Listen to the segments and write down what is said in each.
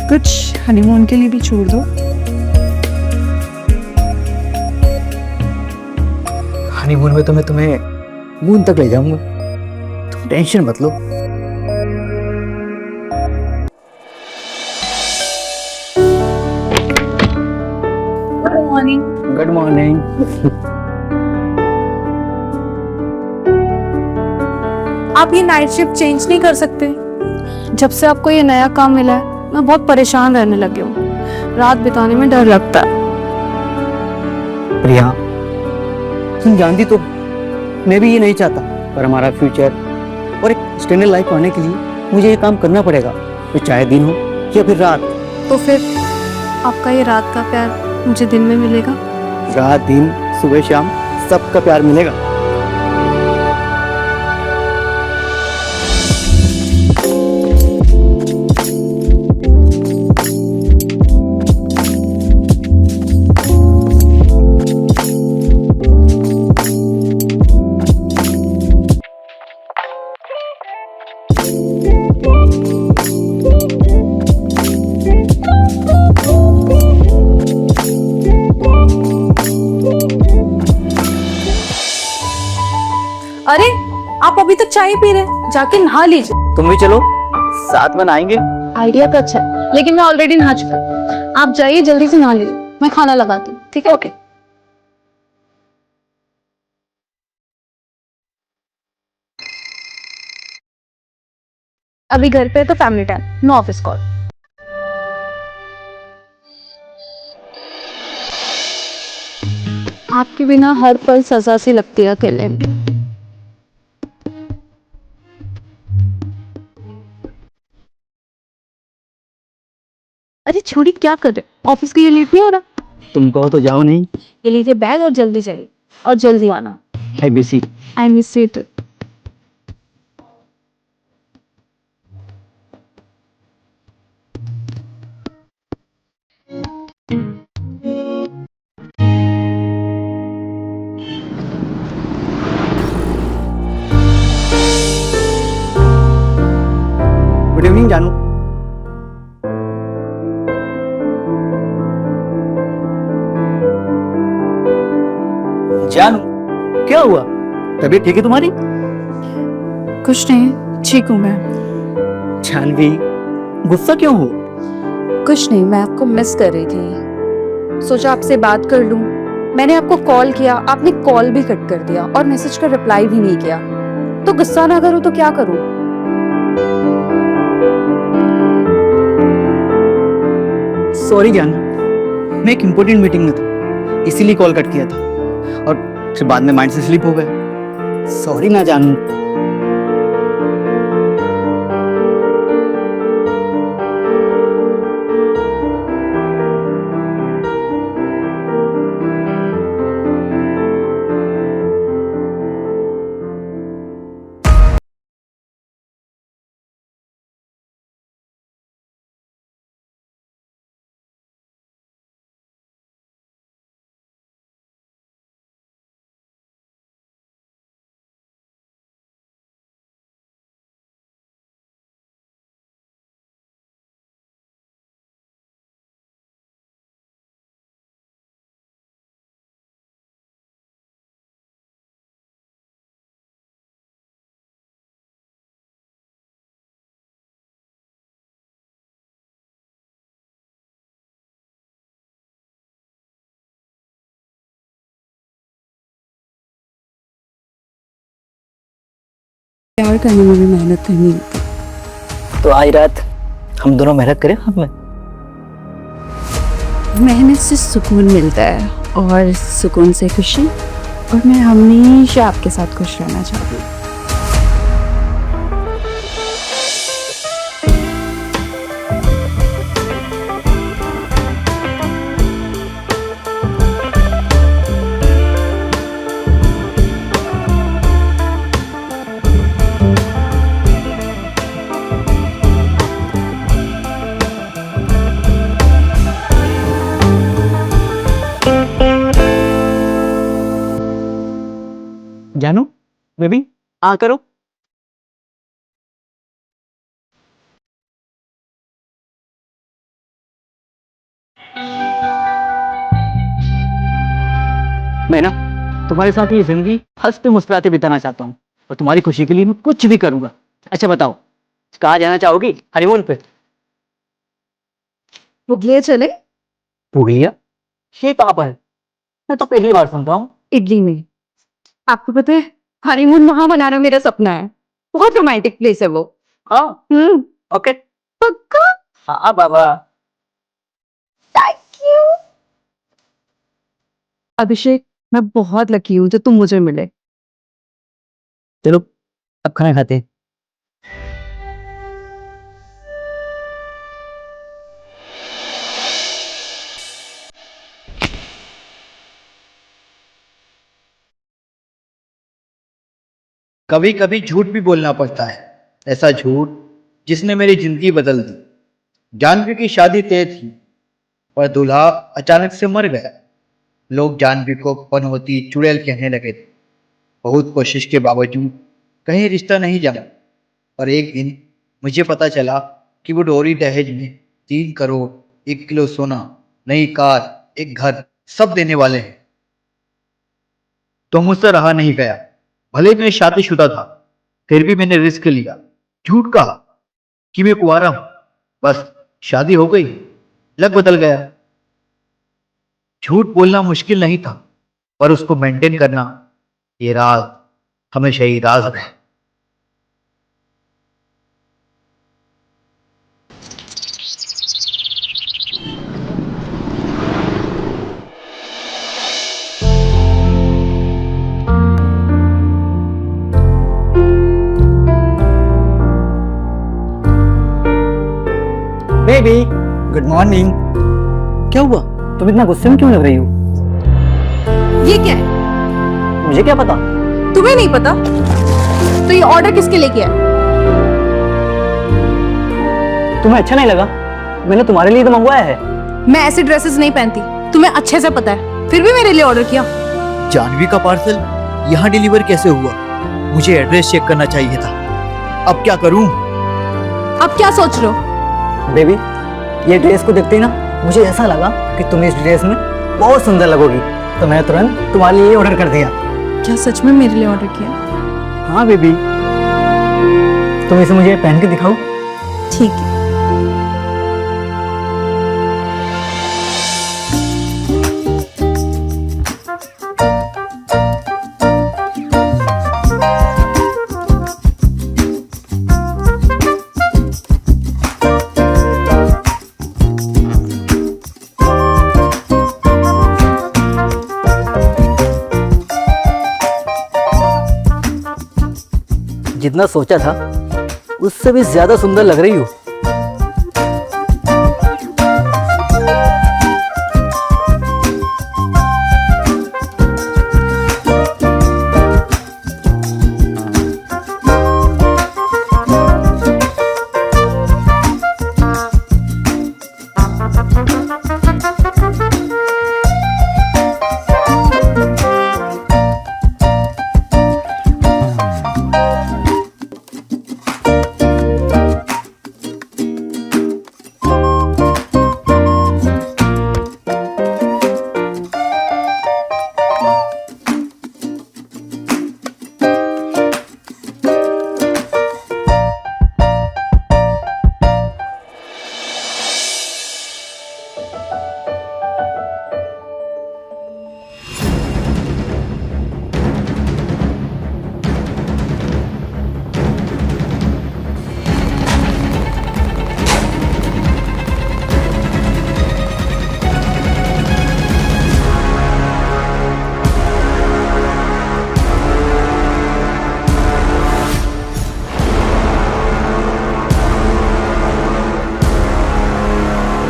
कुछ हनीमून के लिए भी छोड़ दो। हनीमून में तो मैं तुम्हें मून तक ले जाऊंगा, तुम टेंशन मत लो। Good morning. Good morning. आप ये नाइट शिफ्ट चेंज नहीं कर सकते? जब से आपको ये नया काम मिला है मैं बहुत परेशान रहने लगी हूँ। रात बिताने में डर लगता है। प्रिया, तुम जानती तो मैं भी ये नहीं चाहता, पर हमारा फ्यूचर और एक स्टैंडर्ड लाइफ पाने के लिए मुझे ये काम करना पड़ेगा, तो चाहे दिन हो या फिर रात। तो फिर आपका ये रात का प्यार मुझे दिन में मिलेगा? रात दिन सुबह शाम सबका प्यार मिलेगा। अरे आप अभी तक चाय पी रहे, जाके नहा लीजिए। तुम भी चलो, साथ में नहाएंगे। आइडिया तो अच्छा है, लेकिन मैं ऑलरेडी नहा चुका हूँ। आप जाइए जल्दी से नहा लीजिए, मैं खाना लगाती हूँ। ठीक है? ओके। अभी घर पे है तो family time, no office call. आपके बिना हर पल सजा सी लगती है अकेले में। अरे छोड़ी, क्या कर रहे हो? ऑफिस के लिए लेट नहीं हो रहा? तुम कहो तो जाओ नहीं। ये लीजिए बैग और जल्दी जाइए, और जल्दी आना। है busy. I miss it. Good evening जानू। जानू, क्या हुआ? तबीयत ठीक है तुम्हारी? कुछ नहीं, ठीक हूँ मैं। जानवी, गुस्सा क्यों हो? कुछ नहीं, मैं आपको मिस कर रही थी, सोचा आपसे बात कर लूं। मैंने आपको कॉल किया, आपने कॉल भी कट कर दिया और मैसेज का रिप्लाई भी नहीं किया। तो गुस्सा ना करूं तो क्या करूं? सॉरी जानू, मैं एक इम्पोर्टेंट मीटिंग में था, इसीलिए कॉल कट किया था, और फिर बाद में माइंड से स्लिप हो गया। सॉरी ना जानू। प्यार करने में भी मेहनत करनी होती। तो आज रात हम दोनों मेहनत करें साथ में। मेहनत से सुकून मिलता है और सुकून से खुशी, और मैं हमेशा आपके साथ खुश रहना चाहती हूँ। जानू, बेबी, आ करो। मैं ना तुम्हारे साथ ये जिंदगी हंसते मुस्कुराते बिताना चाहता हूँ और तुम्हारी खुशी के लिए मैं कुछ भी करूंगा। अच्छा बताओ, कहाँ जाना चाहोगी हनीमून पे? मुगलिया चले? पूड़िया? ये कहाँ पर है? मैं तो पहली बार सुनता हूँ। इडली में। आपको पता है, हनीमून वहां मनाना मेरा सपना है। बहुत रोमांटिक प्लेस है वो। हाँ। हम्म। ओके। पक्का? हाँ बाबा। Thank you. अभिषेक, मैं बहुत लकी हूँ जो तुम मुझे मिले। चलो अब खाना खाते हैं। कभी कभी झूठ भी बोलना पड़ता है, ऐसा झूठ जिसने मेरी जिंदगी बदल दी। जानवी की शादी तय थी, पर दूल्हा अचानक से मर गया। लोग जानवी को पनौती चुड़ैल कहने लगे थे। बहुत कोशिश के बावजूद कहीं रिश्ता नहीं जमा। और एक दिन मुझे पता चला कि वो डोरी दहेज में 3 करोड़, 1 किलो सोना, नई कार, एक घर सब देने वाले हैं। तो मुझसे रहा नहीं गया। भले मैं शादीशुदा था, फिर भी मैंने रिस्क लिया। झूठ कहा कि मैं कुंवारा हूं, बस शादी हो गई, लग बदल गया। झूठ बोलना मुश्किल नहीं था, पर उसको मेंटेन करना, ये राज हमेशा ही राज है। Baby, good morning. क्या हुआ? तुम इतना गुस्से में क्यों लग रही हो? ये क्या है? मुझे क्या पता? तुम्हें नहीं पता? तो ये ऑर्डर किसके लिए किया है? तुम्हें अच्छा नहीं लगा? मैंने तुम्हारे लिए तो मंगवाया है। मैं ऐसे ड्रेसेस नहीं पहनती, तुम्हें अच्छे से पता है। फिर भी मेरे लिए ऑर्डर किया। जानवी का पार्सल यहाँ डिलीवर कैसे हुआ? मुझे एड्रेस चेक करना चाहिए था। अब क्या करूं? अब क्या सोच रहे हो? बेबी, ये ड्रेस को देखते ही ना मुझे ऐसा लगा कि तुम इस ड्रेस में बहुत सुंदर लगोगी, तो मैं तुरंत तुम्हारे लिए ऑर्डर कर दिया। क्या सच में मेरे लिए ऑर्डर किया? हाँ बेबी, तुम इसे मुझे पहन के दिखाओ। ठीक है। जितना सोचा था उससे भी ज्यादा सुंदर लग रही हो।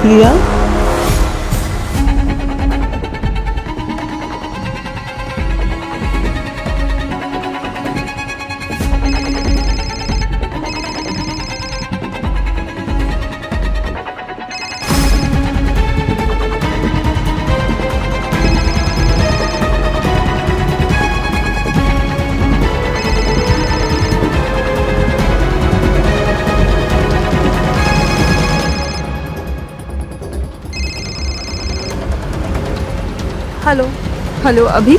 प्रिया, हेलो। हेलो अभी।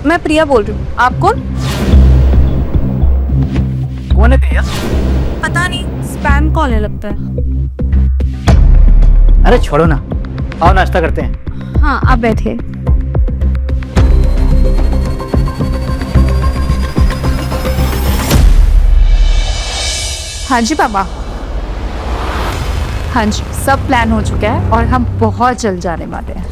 मैं प्रिया बोल रही हूँ। आप कौन? कौन है प्रिया? पता नहीं, स्पैम कॉल है लगता है। अरे छोड़ो ना, आओ नाश्ता करते हैं। हाँ, आप बैठे। हाँ जी पापा। हाँ जी, सब प्लान हो चुका है और हम बहुत जल्द जाने वाले हैं।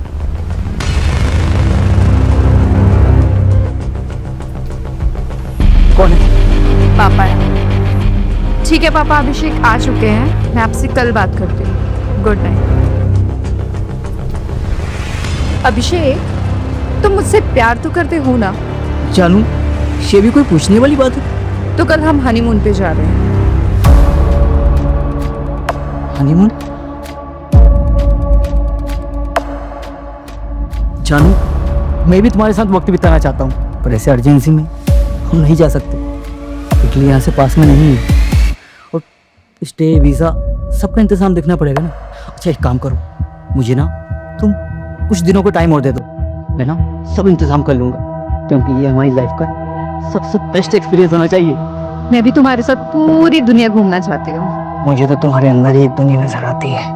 कौन है? पापा है। ठीक है पापा, अभिषेक आ चुके हैं, मैं आपसे कल बात करती हूँ। Good night. अभिषेक, तुम मुझसे प्यार तो करते हो ना? जानू, ये भी कोई पूछने वाली बात है? तो कल हम हनीमून पे जा रहे हैं। हनीमून? जानू, मैं भी तुम्हारे साथ वक्त बिताना चाहता हूँ, पर ऐसे अर्जेंसी में हम नहीं जा सकते। इटली यहाँ से पास में नहीं है और स्टे, वीज़ा, सबका इंतजाम देखना पड़ेगा ना। अच्छा एक काम करो, मुझे ना तुम कुछ दिनों को टाइम और दे दो, मैं ना सब इंतजाम कर लूँगा, क्योंकि ये हमारी लाइफ का सबसे बेस्ट एक्सपीरियंस होना चाहिए। मैं भी तुम्हारे साथ पूरी दुनिया घूमना चाहती हूँ। मुझे तो तुम्हारे अंदर ही एक दुनिया नजर आती है।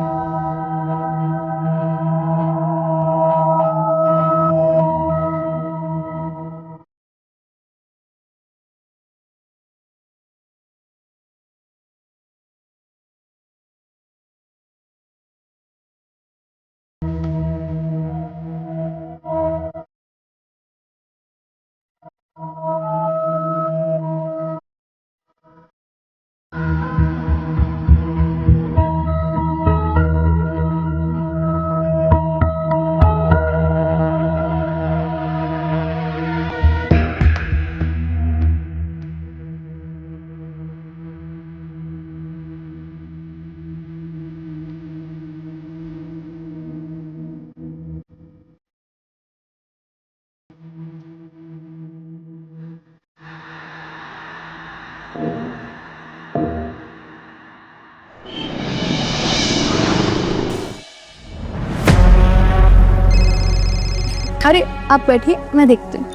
अरे आप बैठिए, मैं देखती हूँ।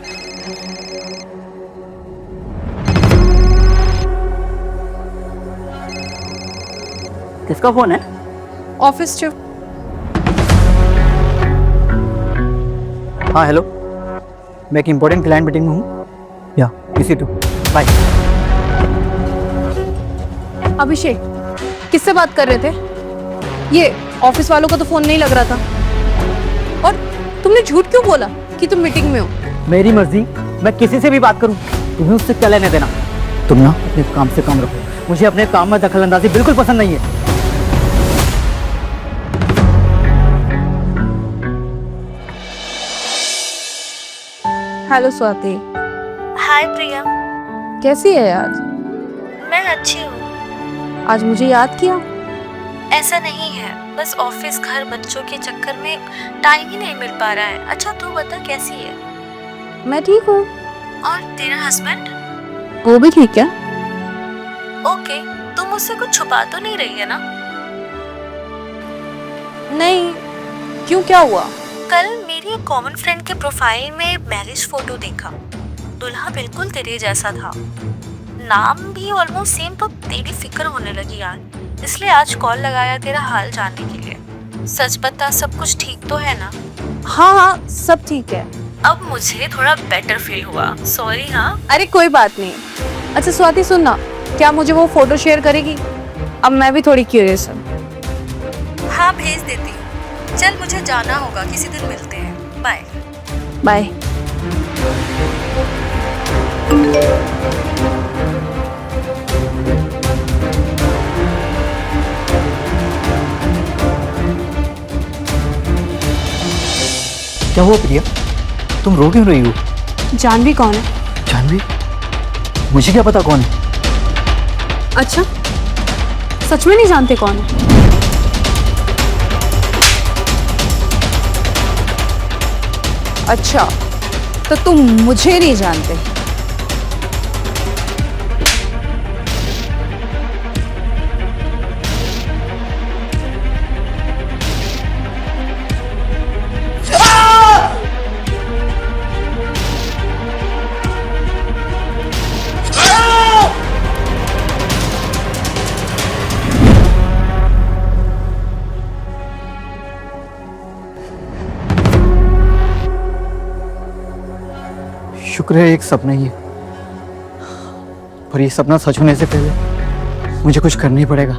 किसका फोन है? ऑफिस से। हाँ हेलो, मैं एक इम्पोर्टेंट क्लाइंट मीटिंग में हूँ। या इसी टू बाय। अभिषेक, किससे बात कर रहे थे? ये ऑफिस वालों का तो फोन नहीं लग रहा था। और तुमने झूठ क्यों बोला कि तुम मीटिंग में हो? मेरी मर्जी, मैं किसी से भी बात करूँ, तुम्हें उससे क्या लेने देना। तुम ना अपने काम से काम रखो, मुझे अपने काम में दखल अंदाजी बिल्कुल पसंद नहीं है। हेलो स्वाति। हाय प्रिया। कैसी है आज? मैं अच्छी हूँ। आज मुझे याद किया? ऐसा नहीं है, बस ऑफिस, घर, बच्चों के चक्कर में टाइम ही नहीं मिल पा रहा है। अच्छा तू बता कैसी है? मैं ठीक हूँ। और तेरा हस्बैंड? वो भी ठीक है। ओके, तू मुझसे कुछ छुपा तो नहीं रही है ना? नहीं, क्यों, क्या हुआ? कल मेरी एक कॉमन फ्रेंड के प्रोफाइल में मैरिज फोटो देखा। दूल्हा बिल्कुल तेरे जैसा था, नाम भी ऑलमोस्ट सेम, तो तेरी फिक्र होने लगी यार, इसलिए आज कॉल लगाया तेरा हाल जानने के लिए। सच बता, सब कुछ ठीक तो है ना? हाँ हाँ, सब ठीक है। अब मुझे थोड़ा बेटर फील हुआ, सॉरी। हाँ अरे कोई बात नहीं। अच्छा स्वाति सुनना, क्या मुझे वो फोटो शेयर करेगी? अब मैं भी थोड़ी क्यूरियस हूँ। हाँ भेज देती हूँ। चल मुझे जाना होगा, किसी दिन मिलते हैं। Bye bye. क्या हुआ प्रिया, तुम रो क्यों रही हो? जानवी कौन है? जानवी? मुझे क्या पता कौन है। अच्छा, सच में नहीं जानते कौन है? अच्छा, तो तुम मुझे नहीं जानते? शुक्र है एक सपना ही है, पर ये सपना सच होने से पहले मुझे कुछ करना ही पड़ेगा।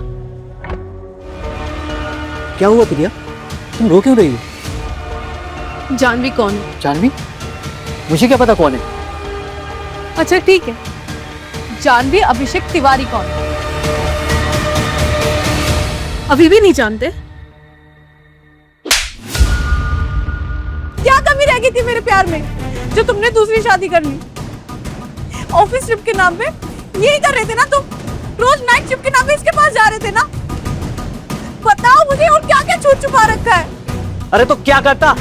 क्या हुआ प्रिया, तुम रो क्यों रही हो? जानवी कौन? जानवी? मुझे क्या पता कौन है। अच्छा ठीक है, जानवी अभिषेक तिवारी कौन? अभी भी नहीं जानते? क्या कमी रह गई थी मेरे प्यार में जो तुमने दूसरी शादी कर ली? ऑफिस ट्रिप के नाम पे यही कर रहे थे ना तुम? रोज नाइट शिफ्ट के नाम पे इसके पास जा रहे थे ना? बताओ मुझे और क्या क्या छूट छुपा रखा है? अरे तो क्या करता,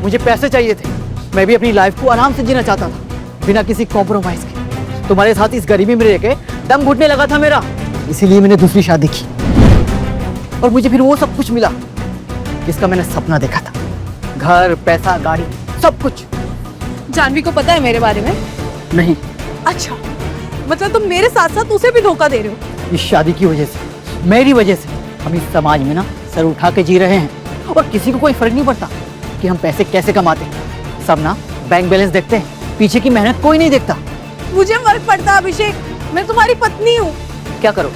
मुझे पैसे चाहिए थे, मैं भी अपनी लाइफ को आराम से जीना चाहता था बिना किसी कॉम्प्रोमाइज के। तुम्हारे साथ इस गरीबी में रह के दम घुटने लगा था मेरा, इसीलिए मैंने दूसरी शादी की और मुझे फिर वो सब कुछ मिला जिसका मैंने सपना देखा था, घर, पैसा, गाड़ी, सब कुछ। जानवी को पता है मेरे बारे में? नहीं, अच्छा, मतलब तुम मेरे साथ साथ उसे भी धोखा दे रहे हो? इस शादी की वजह से, मेरी वजह से हम इस समाज में ना सर उठा के जी रहे हैं और किसी को कोई फर्क नहीं पड़ता कि हम पैसे कैसे कमाते हैं। सब ना बैंक बैलेंस देखते हैं, पीछे की मेहनत कोई नहीं देखता। मुझे फर्क पड़ता अभिषेक, मैं तुम्हारी पत्नी हूँ। क्या करो,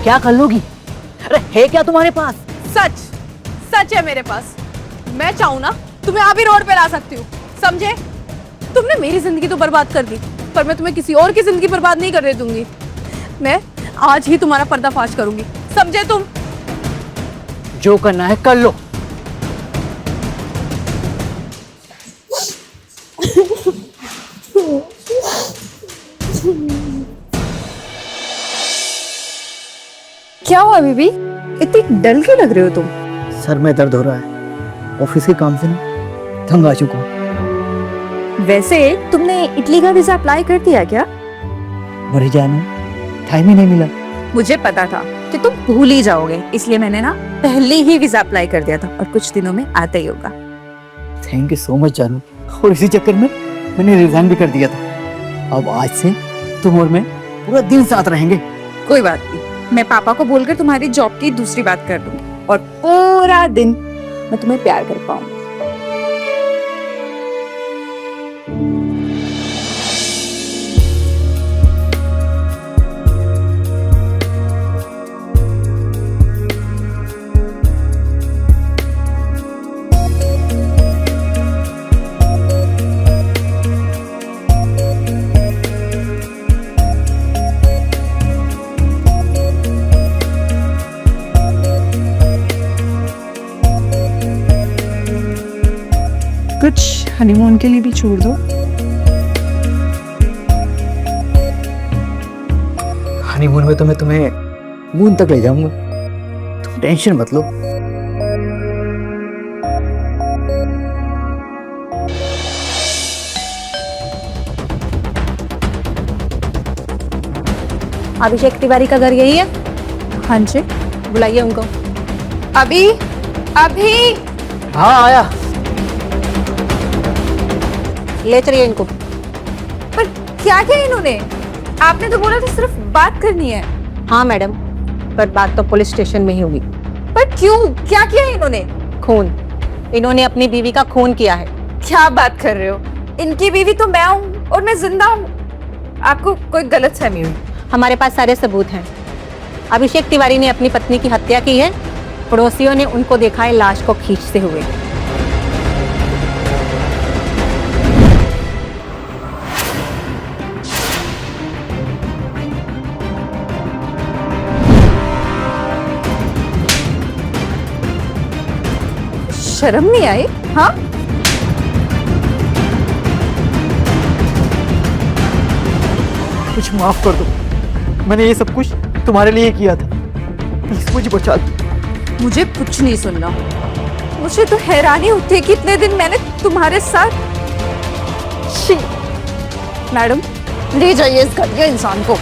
क्या कर लोगी? अरे है क्या तुम्हारे पास? सच, सच है मेरे पास। मैं चाहूँ ना तुम्हें अभी रोड पे ला सकती हूँ, समझे? तुमने मेरी जिंदगी तो बर्बाद कर दी, पर मैं तुम्हें किसी और की जिंदगी बर्बाद नहीं करने दूंगी। मैं आज ही तुम्हारा पर्दाफाश करूंगी, समझे तुम? जो करना है कर लो। क्या हुआ बीबी, इतनी डल क्यों लग रहे हो तुम? सर में दर्द हो रहा है, ऑफिस के काम से ना तंग आ चुका हूँ। वैसे तुमने इटली का वीजा अप्लाई कर दिया क्या? मरी जानू, टाइम ही नहीं मिला। मुझे पता था कि तुम भूल ही जाओगे, इसलिए मैंने ना पहले ही वीजा अप्लाई कर दिया था और कुछ दिनों में आता ही होगा। थैंक यू सो मच जानू, और इसी चक्कर में मैंने रिजाइन भी कर दिया था। अब आज से तुम और मैं पूरा दिन साथ रहेंगे। कोई बात नहीं, मैं पापा को बोलकर तुम्हारी जॉब की दूसरी बात कर दूंगी और पूरा दिन मैं तुम्हें प्यार कर पाऊंगी। कुछ हनीमून के लिए भी छोड़ दो। हनीमून में तो मैं तुम्हें मून तक ले जाऊंगा, तुम टेंशन मत लो। अभिषेक तिवारी का घर यही है? हाँ जी, बुलाइए उनको। अभी अभी हाँ आया, ले चलिए इनको। पर क्या किया इन्होंने? आपने तो बोला था सिर्फ बात करनी है। हाँ मैडम, पर बात तो पुलिस स्टेशन में ही होगी। पर क्यों, क्या किया इन्होंने? खून, इन्होंने अपनी बीवी का खून किया है। क्या बात कर रहे हो? इनकी बीवी तो मैं हूँ और मैं जिंदा हूँ। आपको कोई गलतफहमी हुई। हमारे पास सारे सबूत हैं। अभिषेक तिवारी ने अपनी पत्नी की हत्या की है, पड़ोसियों ने उनको देखा है लाश को खींचते हुए। शर्म नहीं आई? हाँ, कुछ माफ कर दो, मैंने ये सब कुछ तुम्हारे लिए किया था, प्लीज मुझे बचा दो। मुझे कुछ नहीं सुनना। मुझे तो हैरानी होती है कि इतने दिन मैंने तुम्हारे साथ। छी! मैडम, ले जाइए इस घटिया इंसान को।